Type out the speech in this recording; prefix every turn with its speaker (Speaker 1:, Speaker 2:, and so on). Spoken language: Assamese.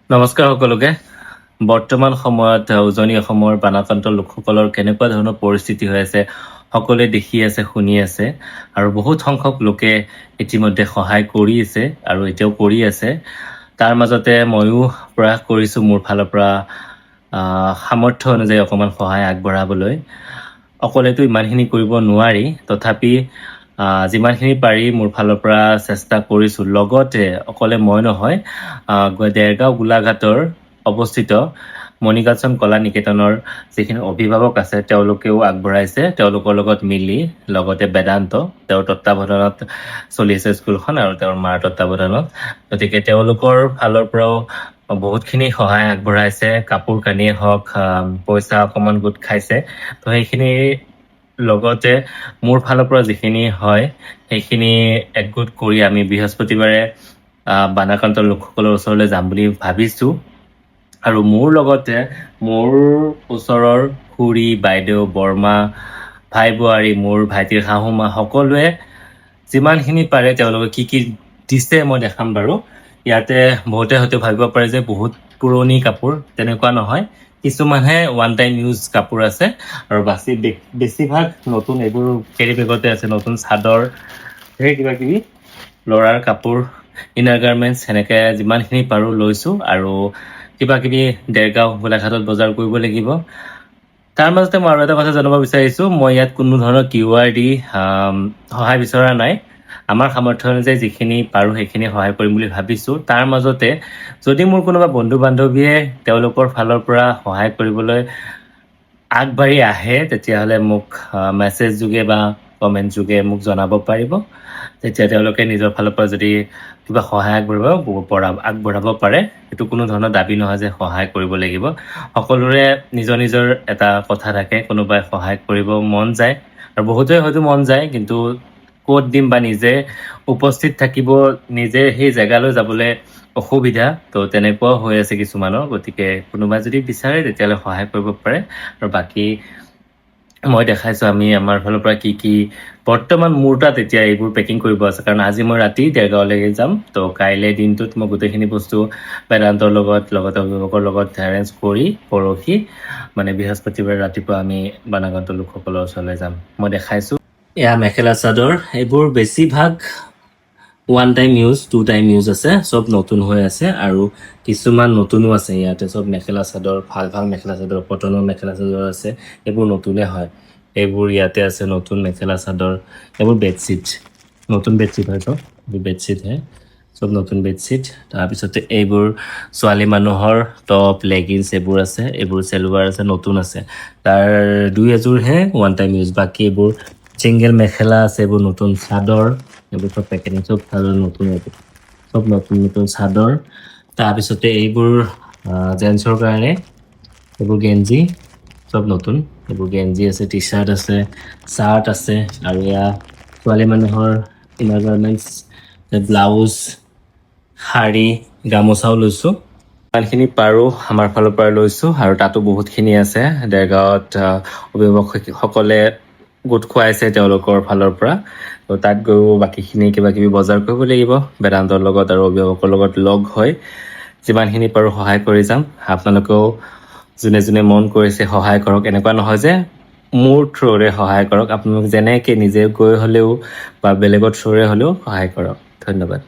Speaker 1: নমস্কাৰ সকলোকে। বৰ্তমান সময়ত উজনি অসমৰ বানাক্ৰান্ত লোকসকলৰ কেনেকুৱা ধৰণৰ পৰিস্থিতি হৈ আছে সকলোৱে দেখি আছে, শুনি আছে, আৰু বহুত সংখ্যক লোকে ইতিমধ্যে সহায় কৰি আছে আৰু এতিয়াও কৰি আছে। তাৰ মাজতে ময়ো প্ৰয়াস কৰিছোঁ মোৰ ফালৰ পৰা সামৰ্থ্য অনুযায়ী অকণমান সহায় আগবঢ়াবলৈ। অকলেতো ইমানখিনি কৰিব নোৱাৰি, তথাপি যিমানখিনি পাৰি মোৰ ফালৰ পৰা চেষ্টা কৰিছোঁ। লগতে অকলে মই নহয়, দেৰগাঁও গোলাঘাটৰ অৱস্থিত মণিকাঞ্চন কলা নিকেতনৰ যিখিনি অভিভাৱক আছে তেওঁলোকেও আগবঢ়াইছে, তেওঁলোকৰ লগত মিলি। লগতে বেদান্ত, তেওঁৰ তত্বাৱধানত চলি আছে স্কুলখন আৰু তেওঁৰ মাৰ তত্বাৱধানত। গতিকে তেওঁলোকৰ ফালৰ পৰাও বহুতখিনি সহায় আগবঢ়াইছে, কাপোৰ কানিয়ে হওক, পইচা অকণমান গোট খাইছে। তো সেইখিনি লগতে মোৰ ফালৰ পৰা যিখিনি হয় সেইখিনি একগোট কৰি আমি বৃহস্পতিবাৰে বানাক্ৰান্ত লোকসকলৰ ওচৰলৈ যাম বুলি ভাবিছোঁ। আৰু মোৰ লগতে মোৰ ওচৰৰ খুৰী, বাইদেউ, বৰমা, ভাই বোৱাৰী, মোৰ ভাইটিৰ শাহুমা সকলোৱে যিমানখিনি পাৰে তেওঁলোকে কি কি দিছে মই দেখাম বাৰু। ইয়াতে বহুতে হয়তো ভাবিব পাৰে যে বহুত পুৰণি কাপোৰ, তেনেকুৱা নহয়। কিছুমানহে ওৱান টাইম ইউজ কাপোৰ আছে আৰু বেছিভাগ নতুন, এইবোৰ কেৰি বেগতে আছে। নতুন চাদৰ, সেই কিবা কিবি ল'ৰাৰ কাপোৰ, ইনাৰ গাৰ্মেণ্টছ, সেনেকৈ যিমানখিনি পাৰোঁ লৈছোঁ। আৰু কিবা কিবি দেৰগাঁও গোলাঘাটত বজাৰ কৰিব লাগিব। তাৰ মাজতে মই আৰু এটা কথা জনাব বিচাৰিছোঁ, মই ইয়াত কোনো ধৰণৰ QR দি সহায় বিচৰা নাই। আমাৰ সামৰ্থ্য অনুযায়ী যিখিনি পাৰোঁ সেইখিনি সহায় কৰিম বুলি ভাবিছোঁ। তাৰ মাজতে যদি মোৰ কোনোবা বন্ধু বান্ধৱীয়ে তেওঁলোকৰ ফালৰ পৰা সহায় কৰিবলৈ আগবাঢ়ি আহে, তেতিয়াহ'লে মোক মেছেজ যোগে বা কমেণ্ট যোগে মোক জনাব পাৰিব। তেতিয়া তেওঁলোকে নিজৰ ফালৰ পৰা যদি কিবা সহায় আগবঢ়াব পাৰে, সেইটো কোনো ধৰণৰ দাবী নহয় যে সহায় কৰিব লাগিব। সকলোৰে নিজৰ নিজৰ এটা কথা থাকে, কোনোবাই সহায় কৰিব মন যায় আৰু বহুতে হয়তো মন যায়, কিন্তু ক'ত দিম বা নিজে উপস্থিত থাকিব, নিজে সেই জেগালৈ যাবলৈ অসুবিধা। তো তেনেকুৱাও হৈ আছে কিছুমানৰ। গতিকে কোনোবাই যদি বিচাৰে তেতিয়াহ'লে সহায় কৰিব পাৰে। আৰু বাকী মই দেখাইছোঁ আমি আমাৰ ফালৰ পৰা কি কি বৰ্তমান মোৰ তাত এতিয়া এইবোৰ পেকিং কৰিব আছে, কাৰণ আজি মই ৰাতি দেৰগাঁৱলৈকে যাম। তো কাইলৈ দিনটোত মই গোটেইখিনি বস্তু বেদান্তৰ লগতে অভিভাৱকৰ লগত এৰেঞ্জ কৰি পৰহি মানে বৃহস্পতিবাৰে ৰাতিপুৱা আমি বানাক্ৰান্ত লোকসকলৰ ওচৰলৈ যাম। মই দেখাইছোঁ এয়া মেখেলা চাদৰ, এইবোৰ বেছিভাগ one time use, 2 time use আছে, চব নতুন হৈ আছে আৰু কিছুমান নতুনো আছে। ইয়াতে চব মেখেলা চাদৰ, ভাল ভাল মেখেলা চাদৰ, কটনৰ মেখেলা চাদৰ আছে, এইবোৰ নতুনে হয়। এইবোৰ ইয়াতে আছে নতুন মেখেলা চাদৰ, এইবোৰ বেডশ্বীট, নতুন বেডশ্বীট হয়, চব এইবোৰ বেডশ্বীটহে, চব নতুন বেডশ্বীট। তাৰপিছতে এইবোৰ ছোৱালী মানুহৰ টপ, লেগিংছ এইবোৰ আছে, এইবোৰ চেলোৱাৰ আছে, নতুন আছে। তাৰ 2-এযোৰহে ওৱান টাইম ইউজ, বাকী এইবোৰ ছিংগল মেখেলা আছে, এইবোৰ নতুন চাদৰ, এইবোৰ চব পেকেটিং, চব চাদৰ নতুন, এইবোৰ চব নতুন নতুন চাদৰ। তাৰপিছতে এইবোৰ জেন্টছৰ কাৰণে, এইবোৰ গেঞ্জি, চব নতুন, এইবোৰ গেঞ্জি আছে, টি চাৰ্ট আছে, চাৰ্ট আছে। আৰু এয়া ছোৱালী মানুহৰ ইনাৰ গাৰ্মেণ্টছ, ব্লাউজ, শাৰী, গামোচাও লৈছোঁ। ইমানখিনি পাৰোঁ আমাৰ ফালৰ পৰা লৈছোঁ। আৰু তাতো বহুতখিনি আছে, দেৰগাঁৱত অভিভাৱকসকলে গোট খুৱাইছে তেওঁলোকৰ ফালৰ পৰা। তো তাত গৈও বাকীখিনি কিবা কিবি বজাৰ কৰিব লাগিব বেদান্তৰ লগত আৰু অভিভাৱকৰ লগত লগ হৈ। যিমানখিনি পাৰোঁ সহায় কৰি যাম। আপোনালোকেও যোনে যোনে মন কৰিছে সহায় কৰক। এনেকুৱা নহয় যে মোৰ থ্ৰুৰে সহায় কৰক, আপোনালোক যেনেকৈ নিজে গৈ হ'লেও বা বেলেগৰ থ্ৰুৰে হ'লেও সহায় কৰক। ধন্যবাদ।